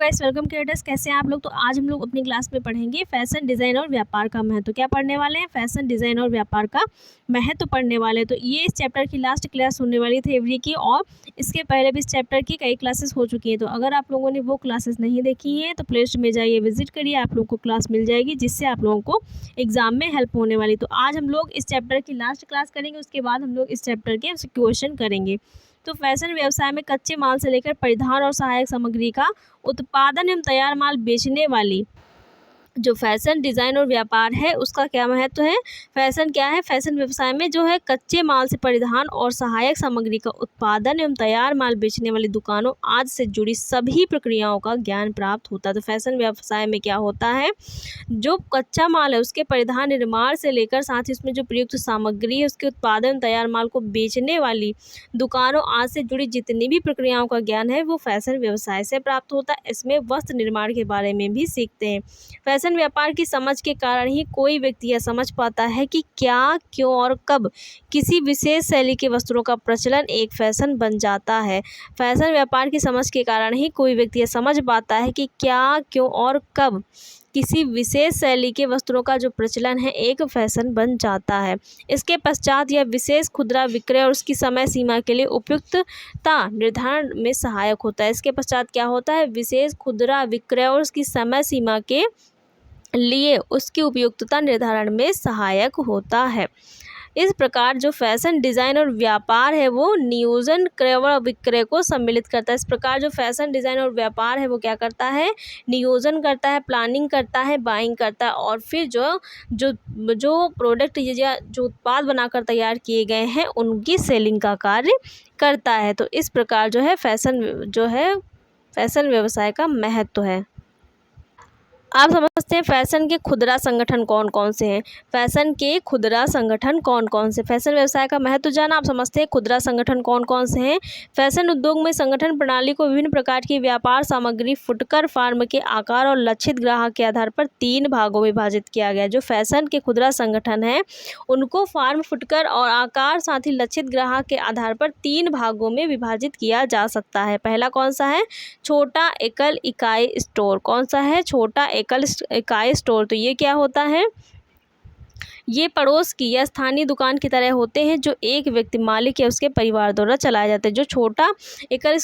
Guys, welcome creators. कैसे हैं आप लोग। तो आज हम लोग अपनी क्लास में पढ़ेंगे फैशन डिज़ाइन और व्यापार का महत्व। क्या पढ़ने वाले हैं? फैशन डिज़ाइन और व्यापार का महत्व पढ़ने वाले हैं। तो ये इस चैप्टर की लास्ट क्लास होने वाली थी एवरी की, और इसके पहले भी इस चैप्टर की कई क्लासेस हो चुकी हैं। तो अगर आप लोगों ने वो क्लासेस नहीं देखी हैं तो प्ले लिस्ट में जाइए, विजिट करिए, आप लोगों को क्लास मिल जाएगी जिससे आप लोगों को एग्जाम में हेल्प होने वाली। तो आज हम लोग इस चैप्टर की लास्ट क्लास करेंगे, उसके बाद हम लोग इस चैप्टर के क्वेश्चन करेंगे। तो फैशन व्यवसाय में कच्चे माल से लेकर परिधान और सहायक सामग्री का उत्पादन एवं तैयार माल बेचने वाली जो फैशन डिज़ाइन और व्यापार है उसका क्या महत्व है। फैशन क्या है? फैशन व्यवसाय में जो है कच्चे माल से परिधान और सहायक सामग्री का उत्पादन एवं तैयार माल बेचने वाली दुकानों आदि से जुड़ी सभी प्रक्रियाओं का ज्ञान प्राप्त होता है। तो फैशन व्यवसाय में क्या होता है, जो कच्चा माल है उसके परिधान निर्माण से लेकर साथ ही उसमें जो प्रयुक्त सामग्री है उसके उत्पादन तैयार माल को बेचने वाली दुकानों आदि से जुड़ी जितनी भी प्रक्रियाओं का ज्ञान है वो फैशन व्यवसाय से प्राप्त होता है। इसमें वस्त्र निर्माण के बारे में भी सीखते हैं। फैशन व्यापार की समझ के कारण ही कोई व्यक्ति यह समझ पाता है कि क्या, क्यों और कब किसी विशेष शैली के वस्त्रों का प्रचलन एक फैशन बन जाता है। फैशन व्यापार की समझ के कारण ही कोई व्यक्ति यह समझ पाता है कि क्या, क्यों और कब किसी विशेष शैली के वस्त्रों का जो प्रचलन है एक फैशन बन जाता है। इसके पश्चात यह विशेष खुदरा विक्रय और उसकी समय सीमा के लिए उपयुक्तता निर्धारण में सहायक होता है। इसके पश्चात क्या होता है, विशेष खुदरा विक्रय और उसकी समय सीमा के लिए उसकी उपयुक्तता निर्धारण में सहायक होता है। इस प्रकार जो फैशन डिज़ाइन और व्यापार है वो नियोजन, क्रय व विक्रय को सम्मिलित करता है। इस प्रकार जो फैशन डिज़ाइन और व्यापार है वो क्या करता है, नियोजन करता है, प्लानिंग करता है, बाइंग करता है और फिर जो जो जो प्रोडक्ट या जो उत्पाद बनाकर तैयार किए गए हैं उनकी सेलिंग का कार्य करता है। तो इस प्रकार जो है फैशन व्यवसाय का महत्व है। आप समझते हैं फैशन के खुदरा संगठन कौन कौन से हैं। फैशन के खुदरा संगठन कौन कौन से, फैशन व्यवसाय का महत्व जाना। आप समझते हैं खुदरा संगठन कौन कौन से हैं। फैशन उद्योग में संगठन प्रणाली को विभिन्न प्रकार की व्यापार सामग्री, फुटकर, फार्म के आकार और लक्षित ग्राहक के आधार पर 3 भागों में विभाजित किया गया है। जो फैशन के खुदरा संगठन है उनको फार्म, फुटकर और आकार साथ ही लक्षित ग्राहक के आधार पर 3 भागों में विभाजित किया जा सकता है। पहला कौन सा है, छोटा एकल इकाई स्टोर। कौन सा है, छोटा एकल इकाई स्टोर। तो ये क्या होता है, ये पड़ोस की या स्थानीय दुकान की तरह होते हैं जो एक व्यक्ति मालिक या उसके परिवार द्वारा चलाए जाते हैं। जो छोटा एकल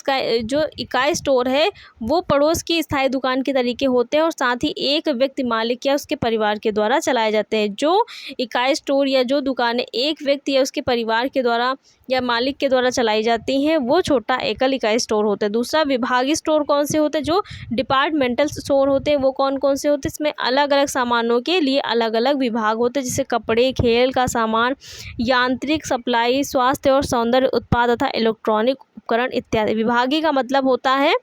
जो इकाई स्टोर है वो पड़ोस की स्थायी दुकान के तरीके होते हैं और साथ ही एक व्यक्ति मालिक या उसके परिवार के द्वारा चलाए जाते हैं। जो इकाई स्टोर या जो दुकानें एक व्यक्ति या उसके परिवार के द्वारा या मालिक के द्वारा चलाई जाती हैं वो छोटा एकल इकाई स्टोर होते हैं। दूसरा, विभागीय स्टोर कौन से होते हैं, जो डिपार्टमेंटल स्टोर होते हैं वो कौन कौन से होते हैं। इसमें अलग अलग सामानों के लिए अलग अलग विभाग होते हैं, जैसे कपड़े, खेल का सामान, यांत्रिक सप्लाई, स्वास्थ्य और सौंदर्य उत्पाद तथा इलेक्ट्रॉनिक उपकरण इत्यादि। विभागीय का मतलब होता है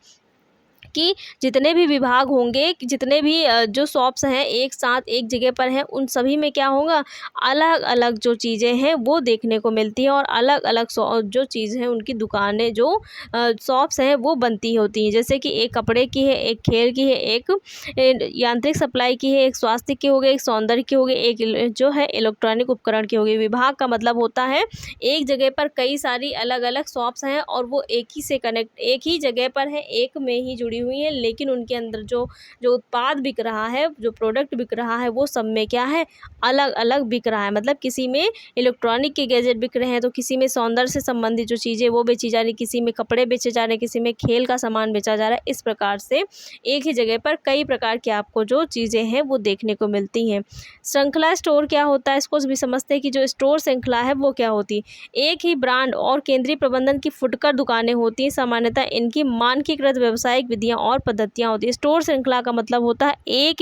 कि जितने भी विभाग होंगे, जितने भी जो शॉप्स हैं एक साथ एक जगह पर हैं, उन सभी में क्या होगा, अलग अलग जो चीज़ें हैं वो देखने को मिलती हैं और अलग अलग जो चीज़ हैं उनकी दुकानें, जो शॉप्स हैं वो बनती होती हैं। जैसे कि एक कपड़े की है, एक खेल की है, एक यांत्रिक सप्लाई की है, एक स्वास्थ्य की हो गई, एक सौंदर्य की हो गई, एक जो है इलेक्ट्रॉनिक उपकरण की हो गई। विभाग का मतलब होता है एक जगह पर कई सारी अलग अलग शॉप्स हैं और वो एक ही जगह पर है, एक में ही जुड़ी हुई है, लेकिन उनके अंदर जो उत्पाद बिक रहा है, जो प्रोडक्ट बिक रहा है वो सब में क्या है, अलग अलग बिक रहा है। मतलब किसी में इलेक्ट्रॉनिक के गैजेट बिक रहे हैं तो किसी में सौंदर्य से संबंधित जो चीज़ें वो बेची जा रही, किसी में कपड़े बेचे जा रहे हैं, किसी में खेल का सामान बेचा जा रहा है। इस प्रकार से एक ही जगह पर कई प्रकार की आपको जो चीज़ें हैं वो देखने को मिलती हैं। श्रृंखला स्टोर क्या होता है, इसको भी समझते हैं कि जो स्टोर श्रृंखला है वो क्या होती है। एक ही ब्रांड और केंद्रीय प्रबंधन की फुटकर दुकानें होती हैं। सामान्यतः इनकी मानकीकृत व्यावसायिक विधियां और पद्धतियां होती है। स्टोर श्रृंखला का मतलब होता है एक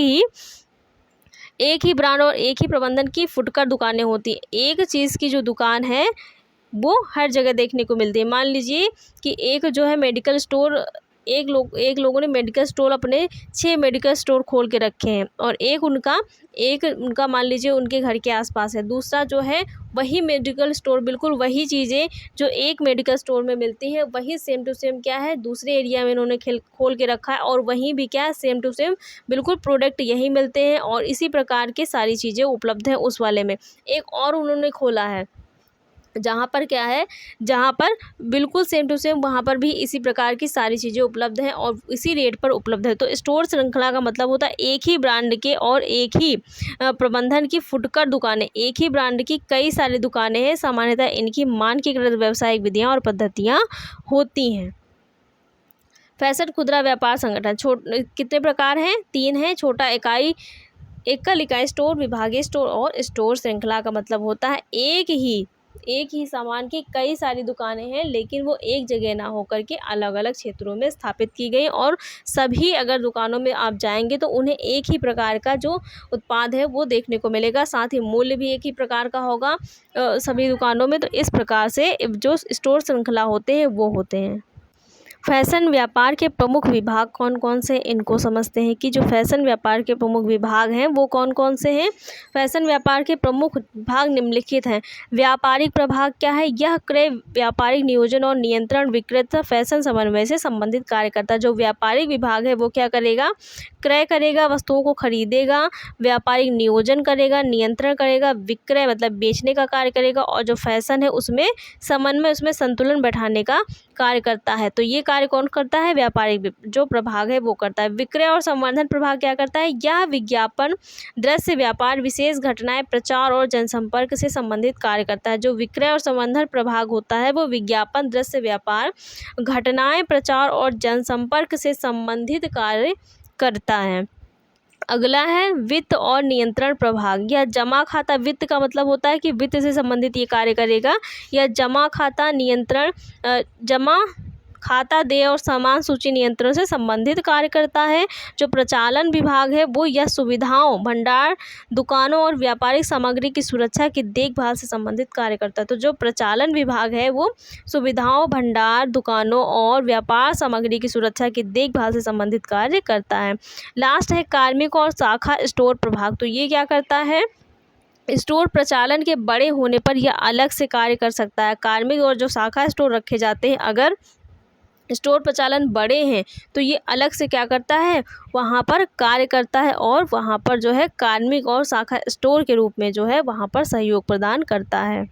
ही ब्रांड और एक ही प्रबंधन की फुटकर दुकानें होती हैं। एक चीज़ की जो दुकान है वो हर जगह देखने को मिलती है। मान लीजिए कि एक जो है मेडिकल स्टोर, एक लोगों ने मेडिकल स्टोर अपने 6 मेडिकल स्टोर खोल के रखे हैं और एक उनका मान लीजिए उनके घर के आसपास है। दूसरा जो है वही मेडिकल स्टोर, बिल्कुल वही चीज़ें जो एक मेडिकल स्टोर में मिलती हैं वही सेम टू सेम क्या है दूसरे एरिया में इन्होंने खोल के रखा है और वहीं भी क्या है सेम टू सेम बिल्कुल प्रोडक्ट यही मिलते हैं और इसी प्रकार के सारी चीज़ें उपलब्ध हैं उस वाले में। एक और उन्होंने खोला है जहाँ पर क्या है, जहाँ पर बिल्कुल सेम टू सेम वहाँ पर भी इसी प्रकार की सारी चीज़ें उपलब्ध हैं और इसी रेट पर उपलब्ध है। तो स्टोर श्रृंखला का मतलब होता है एक ही ब्रांड के और एक ही प्रबंधन की फुटकर दुकानें, एक ही ब्रांड की कई सारी दुकानें हैं। सामान्यतः इनकी मानकीकृत व्यावसायिक विधियाँ और पद्धतियाँ होती हैं। फैशन खुदरा व्यापार संगठन कितने प्रकार हैं? 3 हैं। छोटा इकाई, एकल इकाई स्टोर, विभागीय स्टोर और स्टोर श्रृंखला का मतलब होता है एक ही सामान की कई सारी दुकानें हैं, लेकिन वो एक जगह ना होकर के अलग अलग क्षेत्रों में स्थापित की गई, और सभी अगर दुकानों में आप जाएंगे तो उन्हें एक ही प्रकार का जो उत्पाद है वो देखने को मिलेगा, साथ ही मूल्य भी एक ही प्रकार का होगा सभी दुकानों में। तो इस प्रकार से जो स्टोर श्रृंखला होते हैं वो होते हैं। फैशन व्यापार के प्रमुख विभाग कौन कौन से, इनको समझते हैं कि जो फैशन व्यापार के प्रमुख विभाग हैं वो कौन कौन से हैं। फैशन व्यापार के प्रमुख विभाग निम्नलिखित हैं। व्यापारिक प्रभाग क्या है? यह क्रय, व्यापारिक नियोजन और नियंत्रण, विक्रेता फैशन समन्वय से संबंधित कार्य करता है। जो व्यापारिक विभाग है वो क्या करेगा? क्रय करेगा, वस्तुओं को खरीदेगा, व्यापारिक नियोजन करेगा, नियंत्रण करेगा, विक्रय मतलब बेचने का कार्य करेगा, और जो फैशन है उसमें समन्वय, उसमें संतुलन बैठाने का कार्य करता है। तो ये कार्य कौन करता है? व्यापारिक जो प्रभाग है वो करता है। विक्रय और संवर्धन प्रभाग क्या करता है? यह विज्ञापन, दृश्य व्यापार, विशेष घटनाएं, प्रचार और जनसंपर्क से संबंधित कार्य करता है। जो विक्रय और संवर्धन प्रभाग होता है वो विज्ञापन, दृश्य व्यापार, घटनाएं, प्रचार और जनसंपर्क से संबंधित कार्य करता है। अगला है वित्त और नियंत्रण प्रभाग। यह जमा खाता, वित्त का मतलब होता है कि वित्त से संबंधित ये कार्य करेगा। यह जमा खाता नियंत्रण, जमा खाता, देय और सामान सूची नियंत्रण से संबंधित कार्य करता है। जो प्रचालन विभाग है वो यह सुविधाओं, भंडार, दुकानों और व्यापारिक सामग्री की सुरक्षा की देखभाल से संबंधित कार्य करता है। तो जो प्रचालन विभाग है वो सुविधाओं, भंडार, दुकानों और व्यापार सामग्री की सुरक्षा की देखभाल से संबंधित कार्य करता है। लास्ट है कार्मिक और शाखा स्टोर प्रभाग। तो ये क्या करता है? स्टोर प्रचालन के बड़े होने पर यह अलग से कार्य कर सकता है। कार्मिक और जो शाखा स्टोर रखे जाते हैं, अगर स्टोर प्रचालन बड़े हैं तो ये अलग से क्या करता है? वहाँ पर कार्य करता है, और वहाँ पर जो है कार्मिक और शाखा स्टोर के रूप में जो है वहाँ पर सहयोग प्रदान करता है।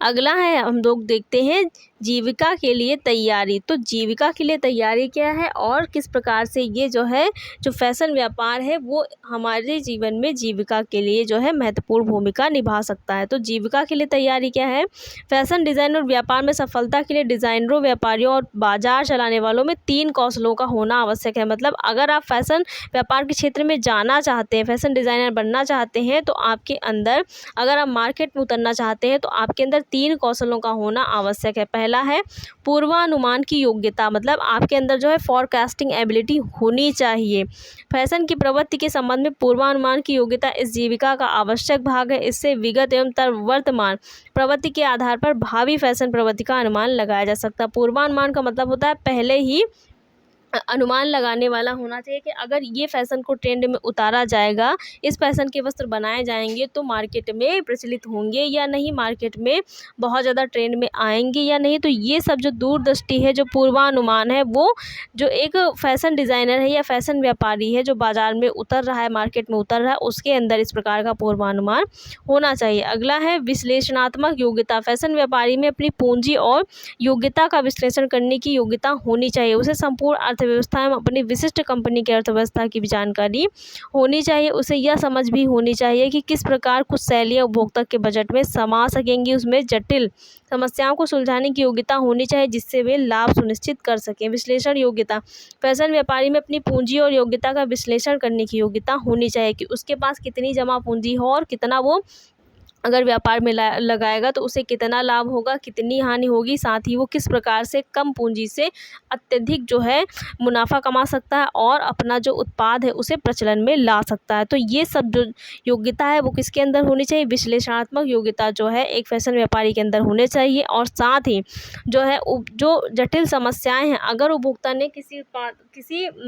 अगला है, हम लोग देखते हैं जीविका के लिए तैयारी। तो जीविका के लिए तैयारी क्या है और किस प्रकार से ये जो है जो फैशन व्यापार है वो हमारे जीवन में जीविका के लिए जो है महत्वपूर्ण भूमिका निभा सकता है। तो जीविका के लिए तैयारी क्या है? फैशन डिज़ाइन और व्यापार में सफलता के लिए डिज़ाइनरों, व्यापारियों और बाजार चलाने वालों में 3 कौशलों का होना आवश्यक है। मतलब अगर आप फैशन व्यापार के क्षेत्र में जाना चाहते हैं, फैशन डिज़ाइनर बनना चाहते हैं, तो आपके अंदर, अगर आप मार्केट में उतरना चाहते हैं तो आपके अंदर 3 कौशलों का होना आवश्यक है। पहला है पूर्वानुमान की योग्यता, मतलब आपके अंदर जो है फॉरकास्टिंग एबिलिटी होनी चाहिए। फैशन की प्रवृत्ति के संबंध में पूर्वानुमान की योग्यता इस जीविका का आवश्यक भाग है। इससे विगत एवं वर्तमान प्रवृत्ति के आधार पर भावी फैशन प्रवृत्ति का अनुमान लगाया जा सकता है। पूर्वानुमान का मतलब होता है पहले ही अनुमान लगाने वाला होना चाहिए कि अगर ये फैशन को ट्रेंड में उतारा जाएगा, इस फैशन के वस्त्र बनाए जाएंगे तो मार्केट में प्रचलित होंगे या नहीं, मार्केट में बहुत ज़्यादा ट्रेंड में आएंगे या नहीं। तो ये सब जो दूरदृष्टि है, जो पूर्वानुमान है, वो जो एक फैशन डिज़ाइनर है या फैशन व्यापारी है जो बाज़ार में उतर रहा है, मार्केट में उतर रहा है, उसके अंदर इस प्रकार का पूर्वानुमान होना चाहिए। अगला है विश्लेषणात्मक योग्यता। फैशन व्यापारी में अपनी पूंजी और योग्यता का विश्लेषण करने की योग्यता होनी चाहिए। उसे संपूर्ण अर्थव्यवस्था में अपनी विशिष्ट कंपनी की अर्थव्यवस्था की भी जानकारी होनी चाहिए। उसे यह समझ भी होनी चाहिए कि किस प्रकार कुछ शैलियाँ उपभोक्ता के बजट में समा सकेंगी। उसमें जटिल समस्याओं को सुलझाने की योग्यता होनी चाहिए जिससे वे लाभ सुनिश्चित कर सकें। विश्लेषण योग्यता। फैशन व्यापारी में अपनी पूंजी और योग्यता का विश्लेषण करने की योग्यता होनी चाहिए कि उसके पास कितनी जमा पूंजी हो और कितना वो अगर व्यापार में लगाएगा तो उसे कितना लाभ होगा, कितनी हानि होगी, साथ ही वो किस प्रकार से कम पूंजी से अत्यधिक जो है मुनाफा कमा सकता है और अपना जो उत्पाद है उसे प्रचलन में ला सकता है। तो ये सब जो योग्यता है वो किसके अंदर होनी चाहिए? विश्लेषणात्मक योग्यता जो है एक फैशन व्यापारी के अंदर होने चाहिए। और साथ ही जो है जो जटिल समस्याएँ हैं, अगर उपभोक्ता ने किसी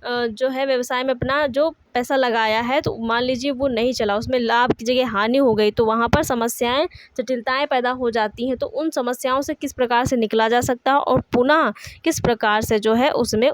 जो है व्यवसाय में अपना जो पैसा लगाया है तो मान लीजिए वो नहीं चला, उसमें लाभ की जगह हानि हो गई, तो वहाँ पर समस्याएं, जटिलताएं पैदा हो जाती हैं। तो उन समस्याओं से किस प्रकार से निकला जा सकता है और पुनः किस प्रकार से जो है उसमें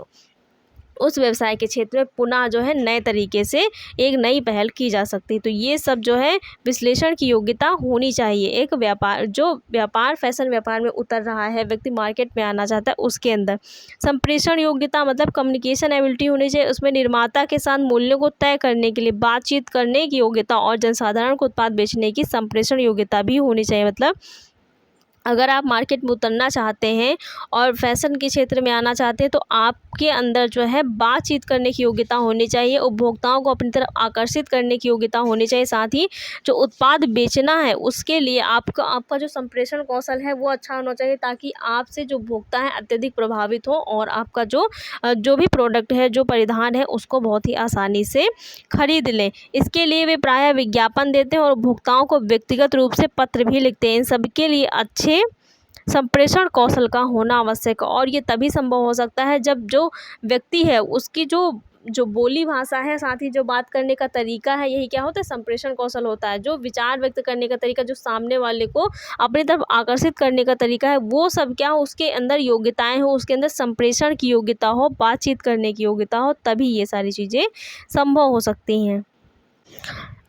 उस व्यवसाय के क्षेत्र में पुनः जो है नए तरीके से एक नई पहल की जा सकती है। तो ये सब जो है विश्लेषण की योग्यता होनी चाहिए। एक व्यापार फैशन व्यापार में उतर रहा है, व्यक्ति मार्केट में आना चाहता है, उसके अंदर संप्रेषण योग्यता मतलब कम्युनिकेशन एबिलिटी होनी चाहिए। उसमें निर्माता के साथ मूल्यों को तय करने के लिए बातचीत करने की योग्यता और जनसाधारण को उत्पाद बेचने की संप्रेषण योग्यता भी होनी चाहिए। मतलब अगर आप मार्केट में उतरना चाहते हैं और फैशन के क्षेत्र में आना चाहते हैं तो आपके अंदर जो है बातचीत करने की योग्यता होनी चाहिए, उपभोक्ताओं को अपनी तरफ आकर्षित करने की योग्यता होनी चाहिए। साथ ही जो उत्पाद बेचना है उसके लिए आपका जो संप्रेषण कौशल है वो अच्छा होना चाहिए, ताकि आपसे जो उपभोक्ता है अत्यधिक प्रभावित हो और आपका जो भी प्रोडक्ट है, जो परिधान है, उसको बहुत ही आसानी से खरीद लें। इसके लिए वे प्रायः विज्ञापन देते हैं और उपभोक्ताओं को व्यक्तिगत रूप से पत्र भी लिखते हैं। इन सबके लिए अच्छे संप्रेषण कौशल का होना आवश्यक है और ये तभी संभव हो सकता है जब जो व्यक्ति है उसकी जो बोली भाषा है, साथ ही जो बात करने का तरीका है, यही क्या होता है, संप्रेषण कौशल होता है। जो विचार व्यक्त करने का तरीका, जो सामने वाले को अपनी तरफ आकर्षित करने का तरीका है, वो सब क्या हो, उसके अंदर योग्यताएं हो, उसके अंदर संप्रेषण की योग्यता हो, बातचीत करने की योग्यता हो, तभी ये सारी चीज़ें संभव हो सकती हैं।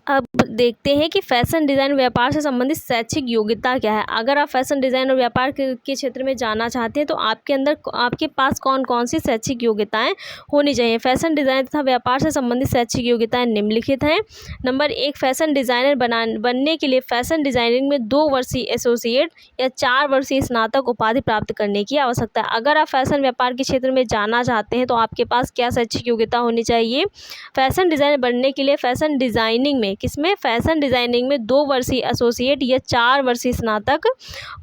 अब देखते हैं कि फैशन डिज़ाइन व्यापार से संबंधित शैक्षिक योग्यता क्या है। अगर आप फैशन डिज़ाइन और व्यापार के क्षेत्र में जाना चाहते हैं तो आपके पास कौन कौन सी शैक्षिक योग्यताएं होनी चाहिए। फैशन डिज़ाइन तथा व्यापार से संबंधित शैक्षिक योग्यताएं निम्नलिखित हैं। नंबर 1, फैशन डिज़ाइनर बनने के लिए फैशन डिज़ाइनिंग में 2 वर्षीय एसोसिएट या 4 वर्षीय स्नातक उपाधि प्राप्त करने की आवश्यकता है। अगर आप फैशन व्यापार के क्षेत्र में जाना चाहते हैं तो आपके पास क्या शैक्षिक योग्यता होनी चाहिए। फैशन डिज़ाइनर बनने के लिए फैशन डिज़ाइनिंग में फैशन डिज़ाइनिंग में 2 वर्षीय एसोसिएट या 4 वर्षीय स्नातक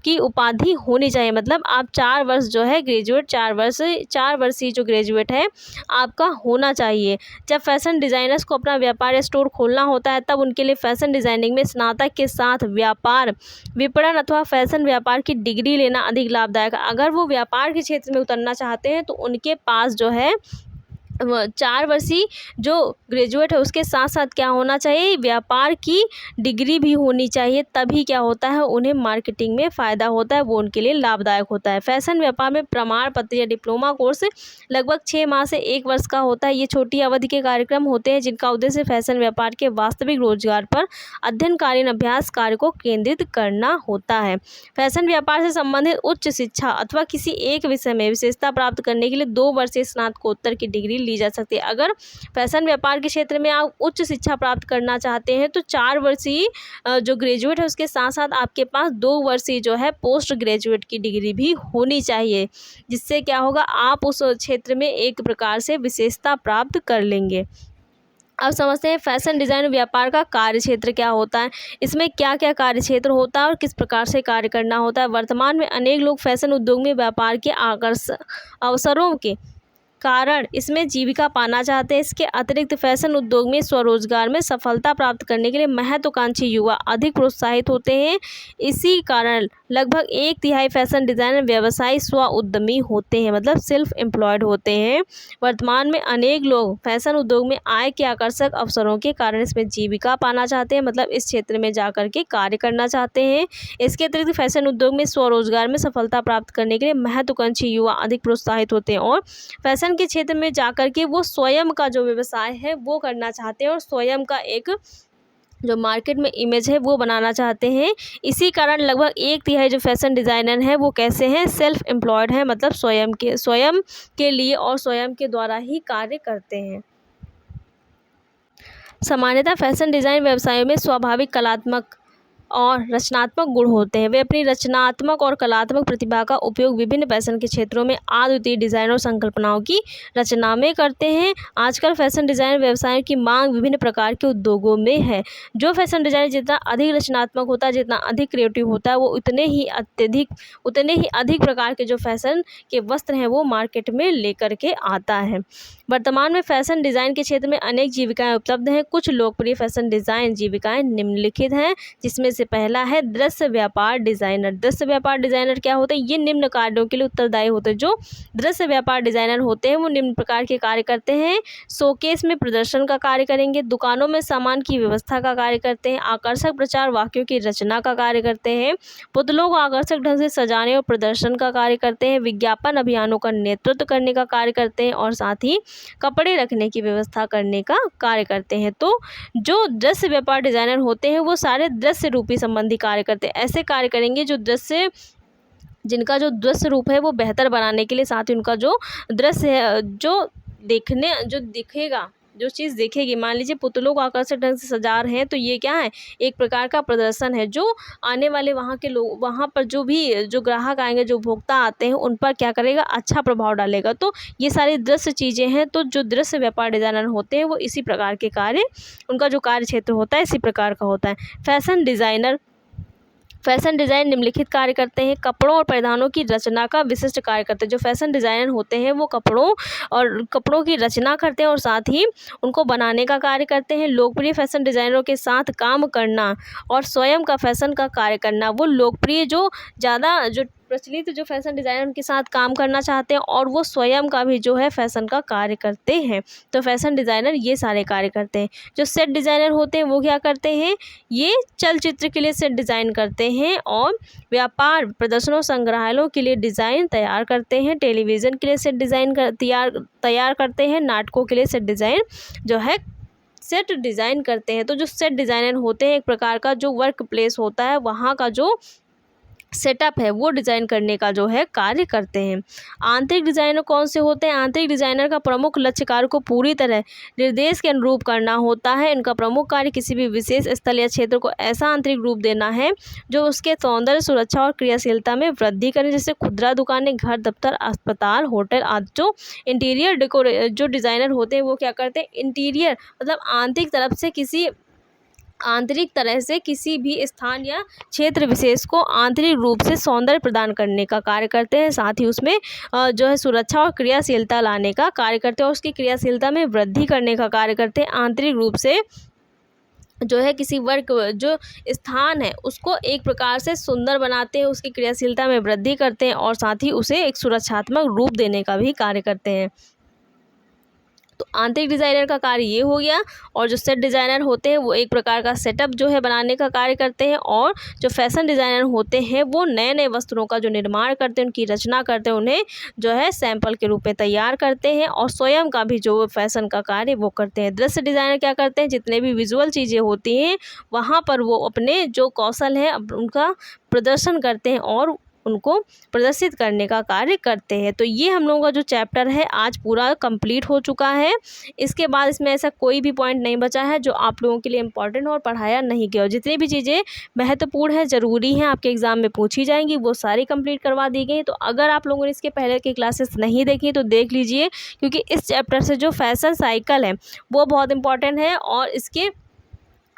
की उपाधि होनी चाहिए। मतलब आप 4 वर्ष जो है ग्रेजुएट, 4 वर्षीय जो ग्रेजुएट है आपका होना चाहिए। जब फैशन डिज़ाइनर्स को अपना व्यापार या स्टोर खोलना होता है तब उनके लिए फैशन डिज़ाइनिंग में स्नातक के साथ व्यापार, विपणन अथवा फैशन व्यापार की डिग्री लेना अधिक लाभदायक है। अगर वो व्यापार के क्षेत्र में उतरना चाहते हैं तो उनके पास जो है 4 वर्षीय जो ग्रेजुएट है उसके साथ साथ क्या होना चाहिए, व्यापार की डिग्री भी होनी चाहिए। तभी क्या होता है, उन्हें मार्केटिंग में फ़ायदा होता है, वो उनके लिए लाभदायक होता है। फैशन व्यापार में प्रमाण पत्र या डिप्लोमा कोर्स लगभग 6 माह से 1 वर्ष का होता है। ये छोटी अवधि के कार्यक्रम होते हैं जिनका उद्देश्य फैशन व्यापार के वास्तविक रोजगार पर अध्ययनकालीन अभ्यास कार्य को केंद्रित करना होता है। फैशन व्यापार से संबंधित उच्च शिक्षा अथवा किसी एक विषय में विशेषता प्राप्त करने के लिए 2 वर्षीय स्नातकोत्तर की डिग्री ली जा सकती है। अगर फैशन व्यापार के क्षेत्र में आप उच्च शिक्षा प्राप्त करना चाहते हैं तो 4 वर्षीय जो ग्रेजुएट है उसके साथ साथ आपके पास 2 वर्षीय जो है पोस्ट ग्रेजुएट की डिग्री भी होनी चाहिए, जिससे क्या होगा, आप उस क्षेत्र में एक प्रकार से विशेषता प्राप्त कर लेंगे। अब समझते हैं फैशन डिज़ाइन व्यापार का कार्य क्षेत्र क्या होता है, इसमें क्या क्या कार्य क्षेत्र होता है और किस प्रकार से कार्य करना होता है। वर्तमान में अनेक लोग फैशन उद्योग में व्यापार के अवसरों के कारण इसमें जीविका पाना चाहते हैं। इसके अतिरिक्त फैशन उद्योग में स्वरोजगार में सफलता प्राप्त करने के लिए महत्वाकांक्षी युवा अधिक प्रोत्साहित होते हैं। इसी कारण लगभग 1/3 फैशन डिज़ाइनर व्यवसायी स्व उद्यमी होते हैं, मतलब सेल्फ एम्प्लॉयड होते हैं। वर्तमान में अनेक लोग फैशन उद्योग में आय के आकर्षक अवसरों के कारण इसमें जीविका पाना चाहते हैं, मतलब इस क्षेत्र में जाकर के कार्य करना चाहते हैं। इसके अतिरिक्त फैशन उद्योग में स्वरोजगार में सफलता प्राप्त करने के लिए महत्वाकांक्षी युवा अधिक प्रोत्साहित होते हैं और फैशन के क्षेत्र में जाकर के वो स्वयं का जो व्यवसाय है वो करना चाहते हैं और स्वयं का एक जो मार्केट में इमेज है वो बनाना चाहते हैं। इसी कारण लगभग 1/3 जो फैशन डिज़ाइनर हैं वो कैसे हैं, सेल्फ एम्प्लॉयड हैं, मतलब स्वयं के लिए और स्वयं के द्वारा ही कार्य करते हैं। सामान्यतः फैशन डिज़ाइन व्यवसायों में स्वाभाविक कलात्मक और रचनात्मक गुण होते हैं। वे अपनी रचनात्मक और कलात्मक प्रतिभा का उपयोग विभिन्न फैशन के क्षेत्रों में अद्वितीय डिज़ाइन और संकल्पनाओं की रचना में करते हैं। आजकल फैशन डिज़ाइन व्यवसायों की मांग विभिन्न प्रकार के उद्योगों में है। जो फैशन डिज़ाइन जितना अधिक रचनात्मक होता है, जितना अधिक क्रिएटिव होता है, वो उतने ही अधिक प्रकार के जो फैशन के वस्त्र हैं वो मार्केट में लेकर के आता है। वर्तमान में फैशन डिज़ाइन के क्षेत्र में अनेक जीविकाएं उपलब्ध हैं। कुछ लोकप्रिय फैशन डिज़ाइन जीविकाएं निम्नलिखित हैं, जिसमें से पहला है दृश्य व्यापार डिज़ाइनर। दृश्य व्यापार डिज़ाइनर क्या होते हैं? ये निम्न कार्यों के लिए उत्तरदायी होते हैं। जो दृश्य व्यापार डिज़ाइनर होते हैं वो निम्न प्रकार के कार्य करते हैं। शोकेस में प्रदर्शन का कार्य करेंगे, दुकानों में सामान की व्यवस्था का कार्य करते हैं, आकर्षक प्रचार वाक्यों की रचना का कार्य करते हैं, पुतलों को आकर्षक ढंग से सजाने और प्रदर्शन का कार्य करते हैं, विज्ञापन अभियानों का नेतृत्व करने का कार्य करते हैं और साथ ही कपड़े रखने की व्यवस्था करने का कार्य करते हैं। तो जो दृश्य व्यापार डिज़ाइनर होते हैं वो सारे दृश्य रूपी संबंधी कार्य करते हैं। ऐसे कार्य करेंगे जिनका जो दृश्य रूप है वो बेहतर बनाने के लिए, साथ ही उनका जो दृश्य है जो दिखेगा, जो चीज़ दिखेगी, मान लीजिए पुतलों को आकर्षक ढंग से सजा रहे हैं तो ये क्या है? एक प्रकार का प्रदर्शन है जो आने वाले वहाँ के लोग, वहाँ पर जो ग्राहक आएंगे, जो उपभोक्ता आते हैं उन पर क्या करेगा? अच्छा प्रभाव डालेगा। तो ये सारी दृश्य चीज़ें हैं। तो जो दृश्य व्यापार डिज़ाइनर होते हैं वो इसी प्रकार के कार्य, उनका जो कार्य क्षेत्र होता है इसी प्रकार का होता है। फैशन डिज़ाइन निम्नलिखित कार्य करते हैं। कपड़ों और परिधानों की रचना का विशिष्ट कार्य करते हैं। जो फैशन डिज़ाइनर होते हैं वो कपड़ों की रचना करते हैं और साथ ही उनको बनाने का कार्य करते हैं। लोकप्रिय फैशन डिज़ाइनरों के साथ काम करना और स्वयं का फैशन का कार्य करना। वो लोकप्रिय जो प्रचलित जो फैशन डिज़ाइनर उनके साथ काम करना चाहते हैं और वो स्वयं का भी जो है फैशन का कार्य करते हैं। तो फैशन डिज़ाइनर ये सारे कार्य करते हैं। जो सेट डिज़ाइनर होते हैं वो क्या करते हैं? ये चलचित्र के लिए सेट डिज़ाइन करते हैं और व्यापार प्रदर्शनों संग्रहालयों के लिए डिज़ाइन तैयार करते हैं। टेलीविज़न के लिए सेट डिज़ाइन तैयार करते हैं। नाटकों के लिए सेट डिज़ाइन करते हैं। तो जो सेट डिज़ाइनर होते हैं एक प्रकार का जो वर्क प्लेस होता है वहाँ का जो सेटअप है वो डिज़ाइन करने का जो है कार्य करते हैं। आंतरिक डिज़ाइनर कौन से होते हैं? आंतरिक डिज़ाइनर का प्रमुख लक्ष्य कार्य को पूरी तरह निर्देश के अनुरूप करना होता है। इनका प्रमुख कार्य किसी भी विशेष स्थल या क्षेत्र को ऐसा आंतरिक रूप देना है जो उसके सौंदर्य, सुरक्षा और क्रियाशीलता में वृद्धि करे, जैसे खुदरा दुकानें, घर, दफ्तर, अस्पताल, होटल आदि। जो इंटीरियर जो डिज़ाइनर होते हैं वो क्या करते हैं? इंटीरियर मतलब आंतरिक तरह से किसी भी स्थान या क्षेत्र विशेष को आंतरिक रूप से सौंदर्य प्रदान करने का कार्य करते हैं। साथ ही उसमें जो है सुरक्षा और क्रियाशीलता लाने का कार्य करते हैं और उसकी क्रियाशीलता में वृद्धि करने का कार्य करते हैं। आंतरिक रूप से जो है किसी वर्ग जो स्थान है उसको एक प्रकार से सुंदर बनाते हैं, उसकी क्रियाशीलता में वृद्धि करते हैं और साथ ही उसे एक सुरक्षात्मक रूप देने का भी कार्य करते हैं। तो आंतरिक डिज़ाइनर का कार्य ये हो गया। और जो सेट डिज़ाइनर होते हैं वो एक प्रकार का सेटअप जो है बनाने का कार्य करते हैं। और जो फैशन डिज़ाइनर होते हैं वो नए नए वस्त्रों का जो निर्माण करते हैं, उनकी रचना करते हैं, उन्हें जो है सैंपल के रूप में तैयार करते हैं और स्वयं का भी जो फैशन का कार्य वो करते हैं। दृश्य डिज़ाइनर क्या करते हैं? जितने भी विजुअल चीज़ें होती हैं वहाँ पर वो अपने जो कौशल है उनका प्रदर्शन करते हैं और उनको प्रदर्शित करने का कार्य करते हैं। तो ये हम लोगों का जो चैप्टर है आज पूरा कंप्लीट हो चुका है। इसके बाद इसमें ऐसा कोई भी पॉइंट नहीं बचा है जो आप लोगों के लिए इम्पॉर्टेंट और पढ़ाया नहीं गया। जितनी भी चीज़ें महत्वपूर्ण है, ज़रूरी हैं, आपके एग्ज़ाम में पूछी जाएंगी वो सारी कंप्लीट करवा दी गई। तो अगर आप लोगों ने इसके पहले की क्लासेस नहीं देखी तो देख लीजिए, क्योंकि इस चैप्टर से जो फैशन साइकिल है वो बहुत इंपॉर्टेंट है और इसके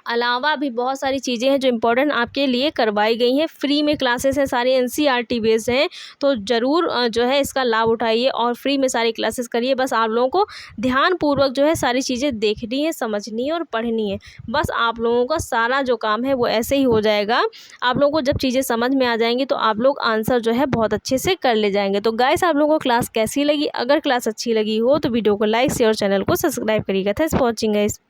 अलावा भी बहुत सारी चीज़ें हैं जो इम्पोर्टेंट आपके लिए करवाई गई हैं। फ्री में क्लासेस हैं, सारी NCERT बेस्ड हैं। तो ज़रूर जो है इसका लाभ उठाइए और फ्री में सारी क्लासेस करिए। बस आप लोगों को ध्यानपूर्वक जो है सारी चीज़ें देखनी है, समझनी है और पढ़नी है। बस आप लोगों का सारा जो काम है वो ऐसे ही हो जाएगा। आप लोगों को जब चीज़ें समझ में आ जाएंगी तो आप लोग आंसर जो है बहुत अच्छे से कर ले जाएंगे। तो गाइस, आप लोगों को क्लास कैसी लगी? अगर क्लास अच्छी लगी हो तो वीडियो को लाइक, शेयर और चैनल को सब्सक्राइब करिएगा। Thanks for watching guys.